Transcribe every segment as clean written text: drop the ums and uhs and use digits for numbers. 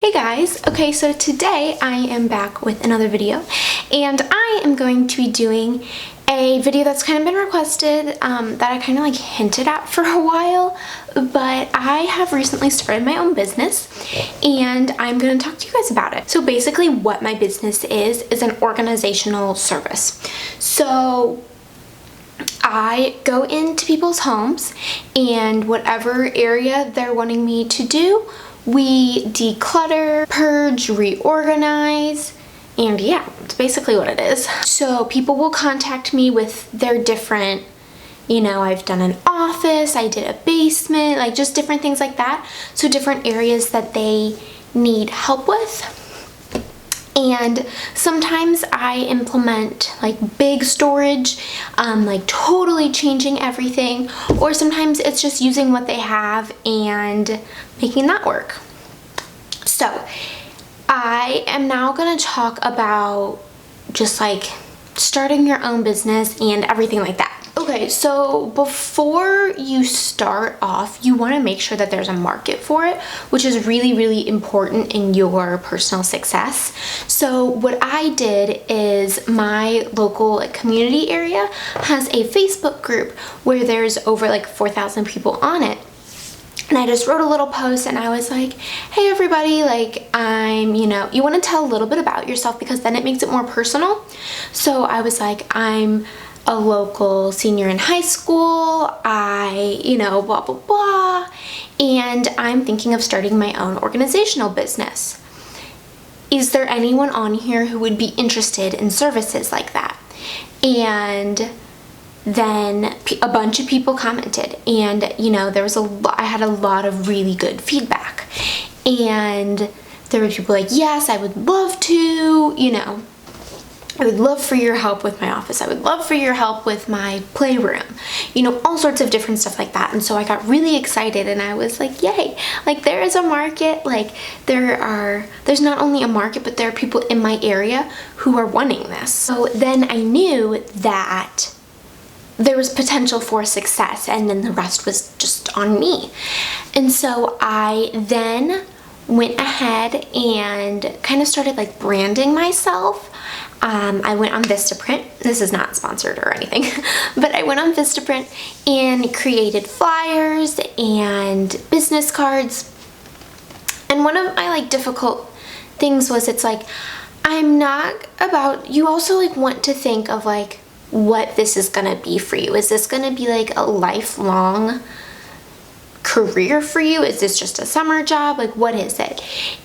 Hey guys, okay, so today I am back with another video and I am going to be doing a video that's kind of been requested that I kind of like hinted at for a while, but I have recently started my own business and I'm going to talk to you guys about it. So basically what my business is an organizational service. So I go into people's homes and whatever area they're wanting me to do, we declutter, purge, reorganize, and yeah, it's basically what it is. So people will contact me with their different, I've done an office, I did a basement, like just different things like that. So different areas that they need help with. And sometimes I implement like big storage, like totally changing everything, or sometimes it's just using what they have and making that work. So I am now going to talk about just like starting your own business and everything like that. Okay, so before you start off, you want to make sure that there's a market for it, which is really, really important in your personal success. So what I did is my local community area has a Facebook group where there's over like 4,000 people on it. And I just wrote a little post and I was like, hey everybody, like you want to tell a little bit about yourself because then it makes it more personal. So I was like, I'm a local senior in high school, blah, blah, blah, and I'm thinking of starting my own organizational business. Is there anyone on here who would be interested in services like that? And then a bunch of people commented, and there was I had a lot of really good feedback, and there were people like, yes, I would love to, I would love for your help with my office. I would love for your help with my playroom, all sorts of different stuff like that. And so I got really excited and I was like, yay, like there is a market, like there's not only a market, but there are people in my area who are wanting this. So then I knew that there was potential for success and then the rest was just on me. And so I then went ahead and kind of started like branding myself. I went on Vistaprint. This is not sponsored or anything, but I went on Vistaprint and created flyers and business cards. And one of my like difficult things was it's like, you also like want to think of like what this is gonna be for you. Is this gonna be like a lifelong career for you? Is this just a summer job? Like what is it?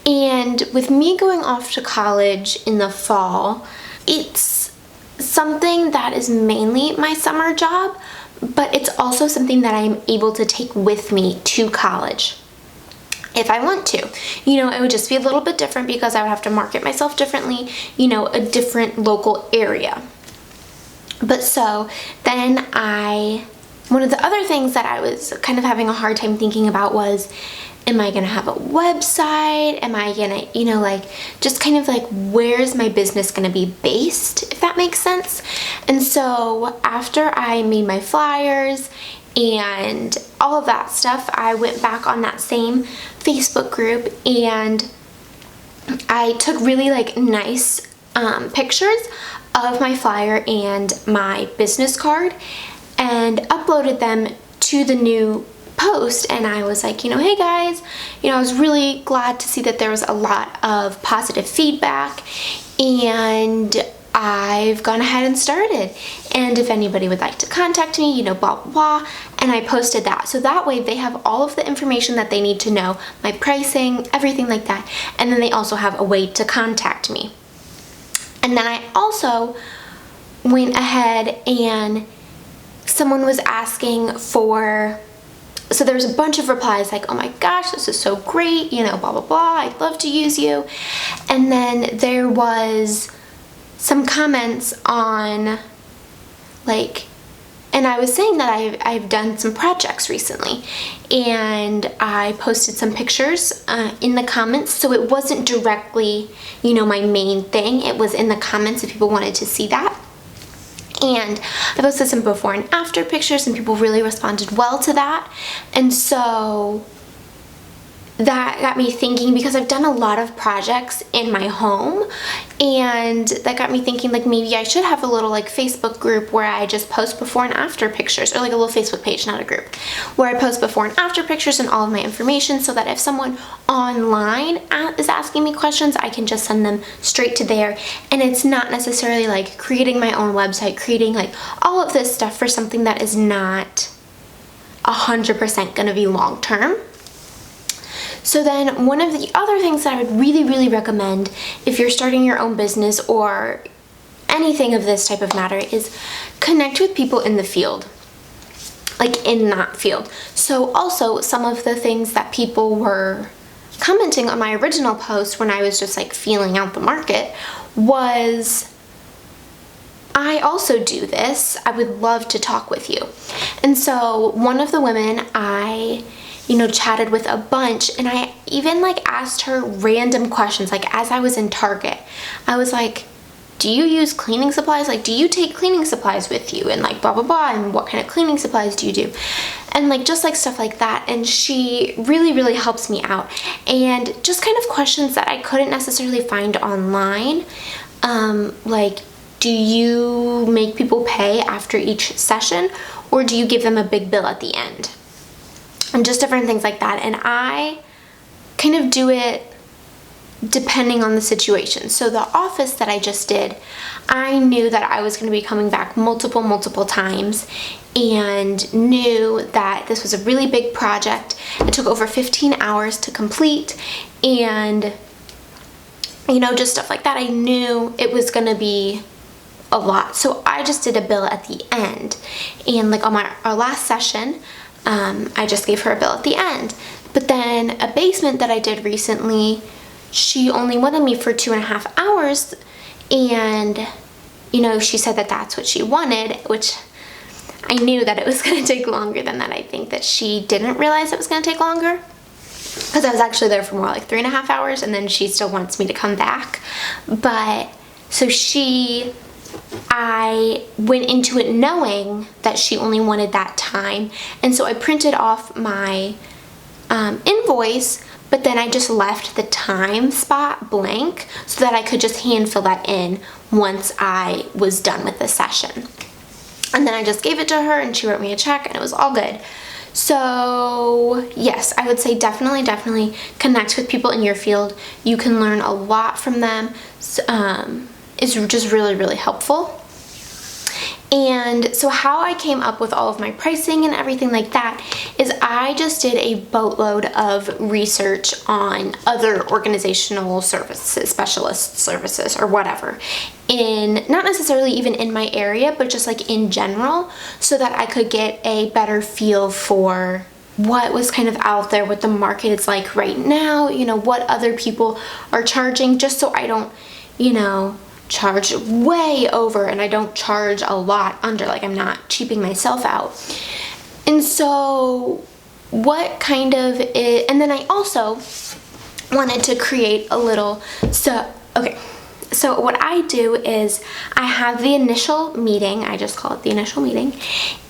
And with me going off to college in the fall, it's something that is mainly my summer job, but it's also something that I'm able to take with me to college if I want to. It would just be a little bit different because I would have to market myself differently, a different local area. But so then one of the other things that I was kind of having a hard time thinking about was, am I gonna have a website? Am I gonna, just kind of like, where's my business gonna be based, if that makes sense? And so after I made my flyers and all of that stuff, I went back on that same Facebook group and I took really like nice pictures of my flyer and my business card and uploaded them to the new post. And I was like, hey guys, I was really glad to see that there was a lot of positive feedback and I've gone ahead and started. And if anybody would like to contact me, blah, blah, blah. And I posted that. So that way they have all of the information that they need to know, my pricing, everything like that. And then they also have a way to contact me. And then I also went ahead and someone was asking for, so there was a bunch of replies like, oh my gosh, this is so great, blah, blah, blah, I'd love to use you. And then there was some comments on like, and I was saying that I've done some projects recently and I posted some pictures in the comments. So it wasn't directly, my main thing. It was in the comments if people wanted to see that. And I posted some before and after pictures and people really responded well to that. And so that got me thinking, because I've done a lot of projects in my home, and that got me thinking like maybe I should have a little like Facebook group where I just post before and after pictures, or like a little Facebook page, not a group, where I post before and after pictures and all of my information, so that if someone online is asking me questions, I can just send them straight to there, and it's not necessarily like creating my own website, creating like all of this stuff for something that is not 100% gonna be long term. So then one of the other things that I would really, really recommend if you're starting your own business or anything of this type of matter is connect with people in the field, like in that field. So also some of the things that people were commenting on my original post when I was just like feeling out the market was, I also do this, I would love to talk with you. And so one of the women I chatted with a bunch, and I even like asked her random questions, like as I was in Target. I was like, do you use cleaning supplies? Like, do you take cleaning supplies with you? And like blah, blah, blah, and what kind of cleaning supplies do you do? And like just like stuff like that. And she really, really helps me out. And just kind of questions that I couldn't necessarily find online. Like, do you make people pay after each session, or do you give them a big bill at the end? And just different things like that. And I kind of do it depending on the situation. So the office that I just did, I knew that I was going to be coming back multiple times, and knew that this was a really big project. It took over 15 hours to complete, and just stuff like that. I knew it was going to be a lot. So I just did a bill at the end, and like on our last session, I just gave her a bill at the end. But then a basement that I did recently, she only wanted me for 2.5 hours, and she said that that's what she wanted, which I knew that it was going to take longer than that. I think that she didn't realize it was going to take longer, because I was actually there for more like 3.5 hours, and then she still wants me to come back. But so I went into it knowing that she only wanted that time, and so I printed off my invoice, but then I just left the time spot blank so that I could just hand fill that in once I was done with the session. And then I just gave it to her, and she wrote me a check, and it was all good. So yes, I would say definitely connect with people in your field. You can learn a lot from them. It's just really, really helpful. And so how I came up with all of my pricing and everything like that is I just did a boatload of research on other organizational services, specialist services, or whatever, not necessarily even in my area, but just like in general, so that I could get a better feel for what was kind of out there, what the market is like right now, what other people are charging, just so I don't, charge way over, and I don't charge a lot under, like I'm not cheaping myself out. And so what kind of it, and then I also wanted to create a little, so what I do is I have the initial meeting, I just call it the initial meeting,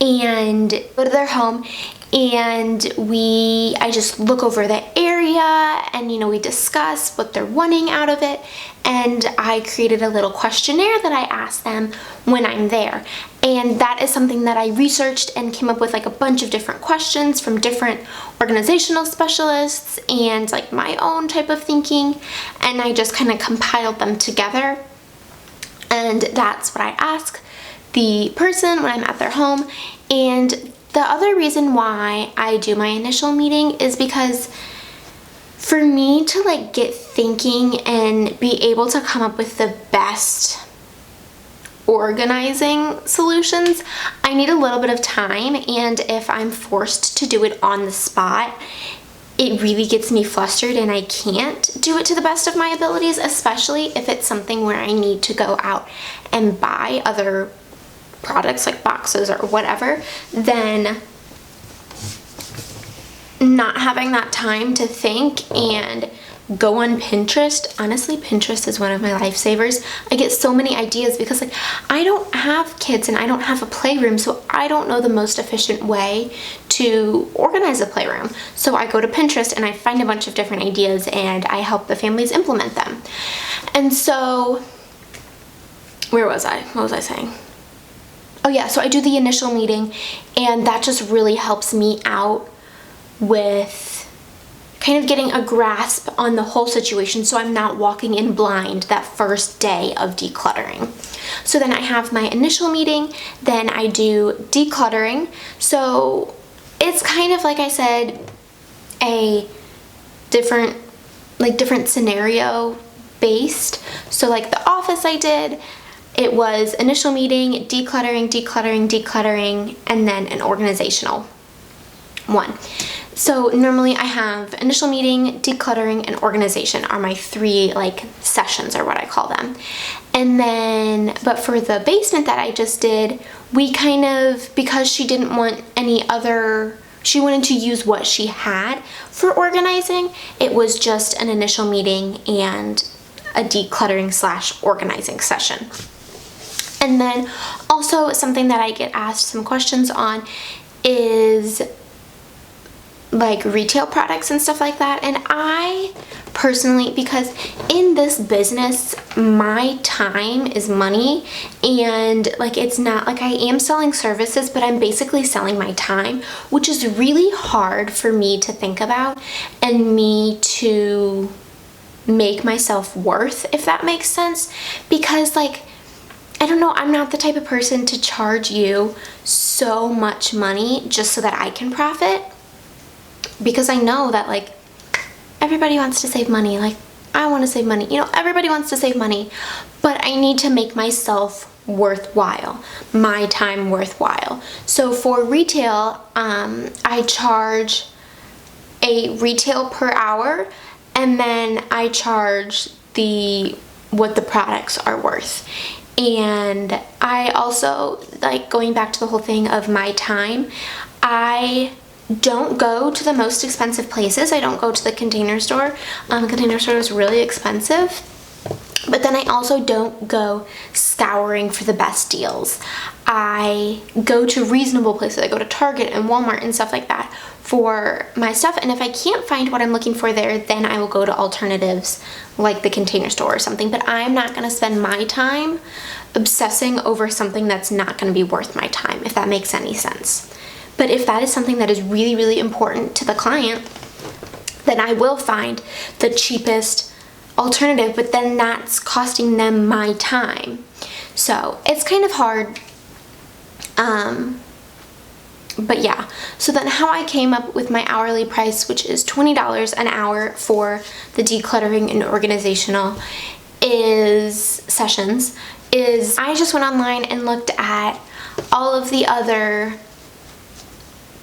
and go to their home, and I just look over the area, and we discuss what they're wanting out of it. And I created a little questionnaire that I ask them when I'm there. And that is something that I researched and came up with like a bunch of different questions from different organizational specialists and like my own type of thinking. And I just kind of compiled them together. And that's what I ask the person when I'm at their home. And the other reason why I do my initial meeting is because for me to like get thinking and be able to come up with the best organizing solutions, I need a little bit of time, and if I'm forced to do it on the spot, it really gets me flustered and I can't do it to the best of my abilities, especially if it's something where I need to go out and buy other products like boxes or whatever. Then not having that time to think and go on Pinterest. Honestly, Pinterest is one of my lifesavers. I get so many ideas because like I don't have kids and I don't have a playroom, so I don't know the most efficient way to organize a playroom. So I go to Pinterest and I find a bunch of different ideas and I help the families implement them. And so, where was I? What was I saying? Oh yeah, so I do the initial meeting, and that just really helps me out with kind of getting a grasp on the whole situation, so I'm not walking in blind that first day of decluttering. So then I have my initial meeting, then I do decluttering. So it's kind of, like I said, a different scenario based. So like the office I did, it was initial meeting, decluttering, and then an organizational one. So normally I have initial meeting, decluttering, and organization are my 3 like sessions, or what I call them. And then, but for the basement that I just did, we kind of, because she didn't want any other, she wanted to use what she had for organizing, it was just an initial meeting and a decluttering / organizing session. And then also something that I get asked some questions on is like retail products and stuff like that. And I personally, because in this business my time is money, and like it's not like I am selling services, but I'm basically selling my time, which is really hard for me to think about and me to make myself worth, if that makes sense. Because like, I don't know, I'm not the type of person to charge you so much money just so that I can profit. Because I know that like everybody wants to save money, like I want to save money, you know, everybody wants to save money, but I need to make myself worthwhile, my time worthwhile. So for retail, I charge a retail per hour, and then I charge what the products are worth. And I also, like, going back to the whole thing of my time, I don't go to the most expensive places. I don't go to the Container Store. The Container Store is really expensive. But then I also don't go scouring for the best deals. I go to reasonable places. I go to Target and Walmart and stuff like that for my stuff. And if I can't find what I'm looking for there, then I will go to alternatives like the Container Store or something. But I'm not going to spend my time obsessing over something that's not going to be worth my time, if that makes any sense. But if that is something that is really, really important to the client, then I will find the cheapest alternative, but then that's costing them my time. So it's kind of hard. But yeah, so then how I came up with my hourly price, which is $20 an hour for the decluttering and organizational sessions, is I just went online and looked at all of the other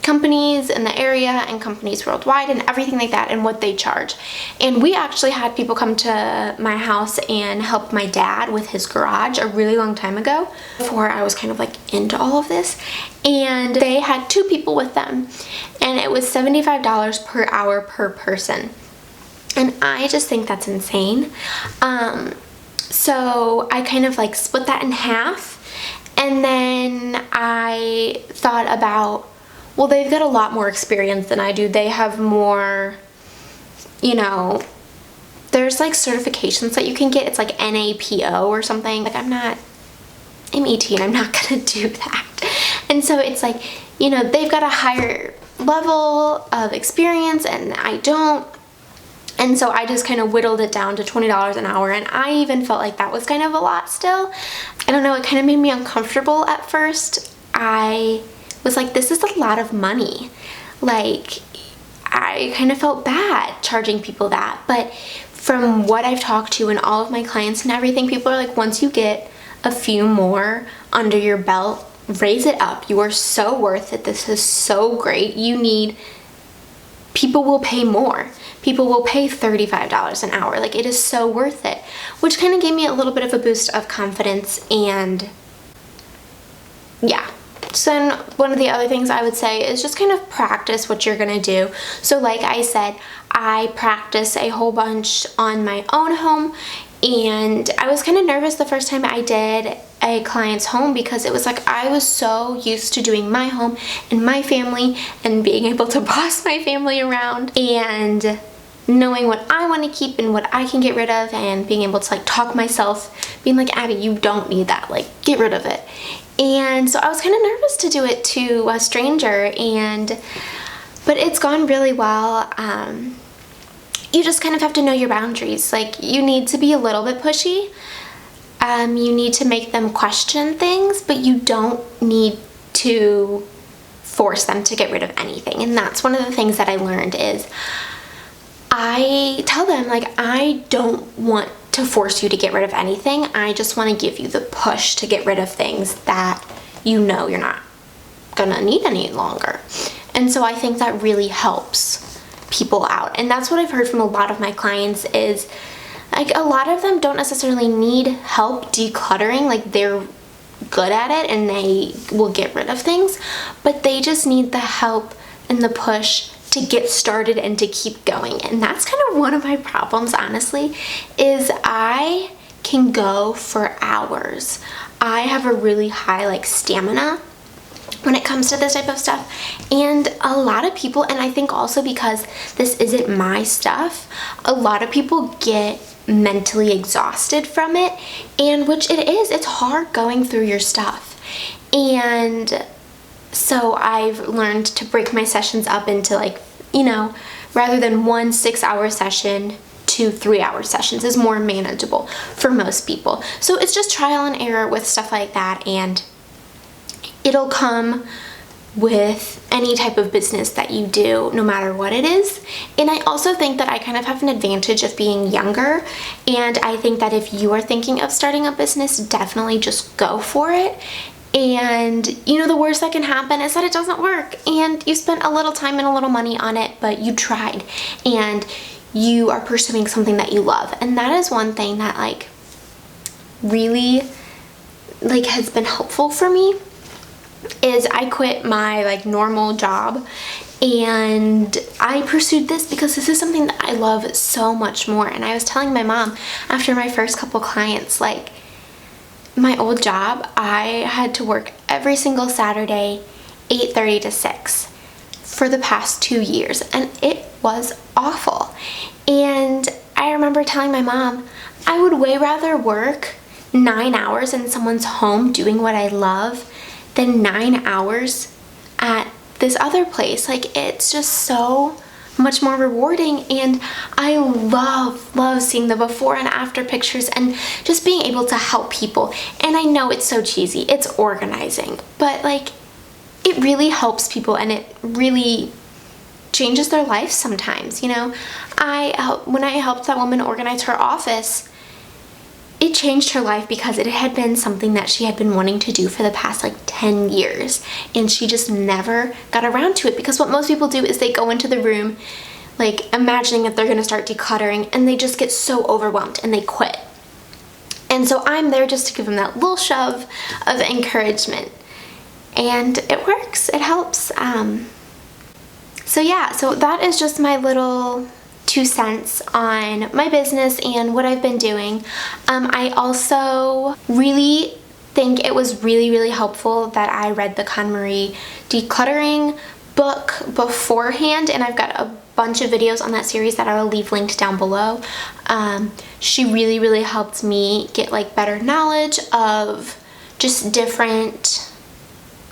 companies in the area and companies worldwide and everything like that and what they charge. And we actually had people come to my house and help my dad with his garage a really long time ago, before I was kind of like into all of this. And they had 2 people with them, and it was $75 per hour per person. And I just think that's insane. So I kind of like split that in half, and then I thought about, well, they've got a lot more experience than I do. They have more, you know, there's like certifications that you can get. It's like NAPO or something. Like I'm 18, I'm not gonna do that. And so it's like, you know, they've got a higher level of experience and I don't. And so I just kind of whittled it down to $20 an hour, and I even felt like that was kind of a lot still. I don't know, it kind of made me uncomfortable at first. I was like, this is a lot of money. Like, I kind of felt bad charging people that. But from what I've talked to and all of my clients and everything, people are like, once you get a few more under your belt, raise it up. You are so worth it. This is so great. People will pay more. People will pay $35 an hour. Like, it is so worth it. Which kind of gave me a little bit of a boost of confidence, and yeah. So then one of the other things I would say is just kind of practice what you're gonna do. So like I said, I practice a whole bunch on my own home, and I was kind of nervous the first time I did a client's home because it was like I was so used to doing my home and my family and being able to boss my family around and knowing what I want to keep and what I can get rid of, and being able to like talk myself, being like, Abby, you don't need that, like get rid of it. And so I was kind of nervous to do it to a stranger, but it's gone really well. You just kind of have to know your boundaries. Like, you need to be a little bit pushy. You need to make them question things, but you don't need to force them to get rid of anything. And that's one of the things that I learned is I tell them, like, I don't want to force you to get rid of anything. I just want to give you the push to get rid of things that you know you're not gonna need any longer. And so I think that really helps people out. And that's what I've heard from a lot of my clients is, like, a lot of them don't necessarily need help decluttering. Like, they're good at it and they will get rid of things, but they just need the help and the push to get started and to keep going. And that's kind of one of my problems, honestly, is I can go for hours. I have a really high like stamina when it comes to this type of stuff, and a lot of people, and I think also because this isn't my stuff, a lot of people get mentally exhausted from it, and which it is, it's hard going through your stuff. And so I've learned to break my sessions up into, like, you know, rather than 1 6-hour session, 2 3-hour sessions is more manageable for most people. So it's just trial and error with stuff like that, and it'll come with any type of business that you do, no matter what it is. And I also think that I kind of have an advantage of being younger, and I think that if you are thinking of starting a business, definitely just go for it. And you know, the worst that can happen is that it doesn't work, and you spent a little time and a little money on it, but you tried and you are pursuing something that you love. And that is one thing that like really like has been helpful for me, is I quit my like normal job and I pursued this because this is something that I love so much more. And I was telling my mom after my first couple clients, like, my old job, I had to work every single Saturday, 8:30 to 6 for the past 2 years, and it was awful. And I remember telling my mom, I would way rather work 9 hours in someone's home doing what I love than 9 hours at this other place. Like, it's just so much more rewarding, and I love seeing the before and after pictures and just being able to help people. And I know it's so cheesy, it's organizing, but like, it really helps people and it really changes their life sometimes, you know. When I helped that woman organize her office, it changed her life because it had been something that she had been wanting to do for the past like 10 years, and she just never got around to it, because what most people do is they go into the room like imagining that they're going to start decluttering, and they just get so overwhelmed and they quit. And so I'm there just to give them that little shove of encouragement, and it works, it helps. So yeah, so that is just my little 2 cents on my business and what I've been doing. I also really think it was really helpful that I read the KonMari decluttering book beforehand, and I've got a bunch of videos on that series that I will leave linked down below. She really helped me get like better knowledge of just different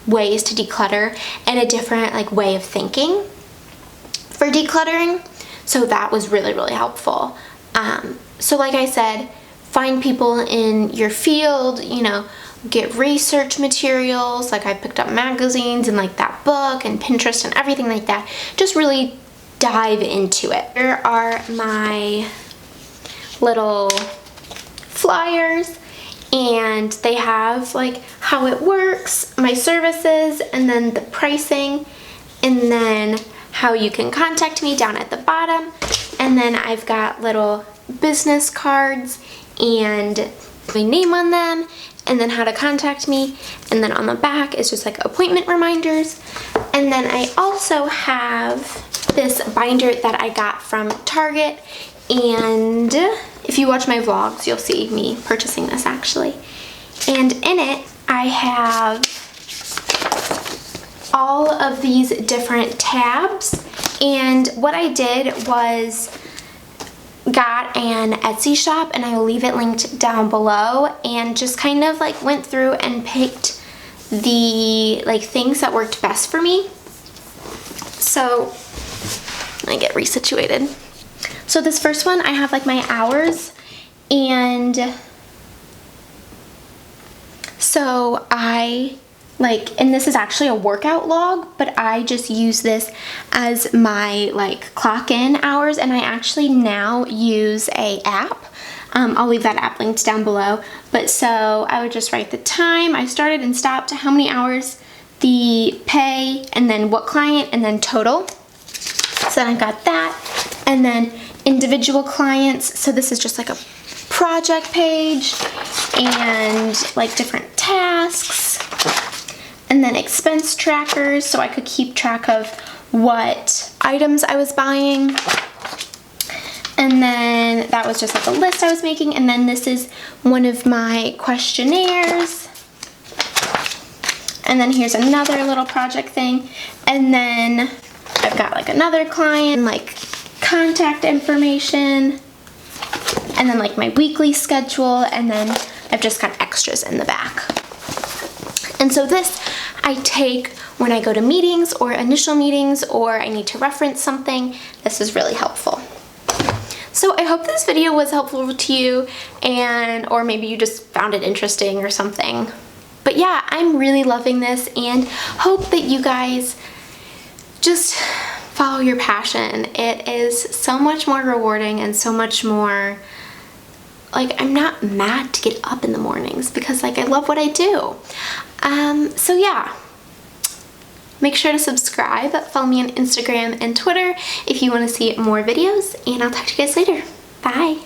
ways to declutter and a different like way of thinking for decluttering. So that was really helpful. So like I said, find people in your field, you know, get research materials. Like, I picked up magazines and like that book and Pinterest and everything like that. Just really dive into it. Here are my little flyers, and they have like how it works, my services, and then the pricing, and then how you can contact me down at the bottom. And then I've got little business cards and my name on them, and then how to contact me. And then on the back is just like appointment reminders. And then I also have this binder that I got from Target, and if you watch my vlogs, you'll see me purchasing this actually. And in it, I have all of these different tabs, and what I did was got an Etsy shop, and I will leave it linked down below, and just kind of like went through and picked the like things that worked best for me. So I get resituated. So this first one, I have like my hours, and so and this is actually a workout log, but I just use this as my like clock in hours, and I actually now use a app. I'll leave that app linked down below. But so I would just write the time I started and stopped, how many hours, the pay, and then what client, and then total. So then I've got that, and then individual clients. So this is just like a project page and like different tasks, and then expense trackers, so I could keep track of what items I was buying. And then that was just like a list I was making, and then this is one of my questionnaires. And then here's another little project thing, and then I've got like another client, like contact information, and then like my weekly schedule, and then I've just got extras in the back. And so this I take when I go to meetings or initial meetings, or I need to reference something. This is really helpful. So I hope this video was helpful to you, or maybe you just found it interesting or something. But yeah, I'm really loving this, and hope that you guys just follow your passion. It is so much more rewarding and so much more, like, I'm not mad to get up in the mornings because like I love what I do. So yeah, make sure to subscribe, follow me on Instagram and Twitter if you want to see more videos, and I'll talk to you guys later. Bye.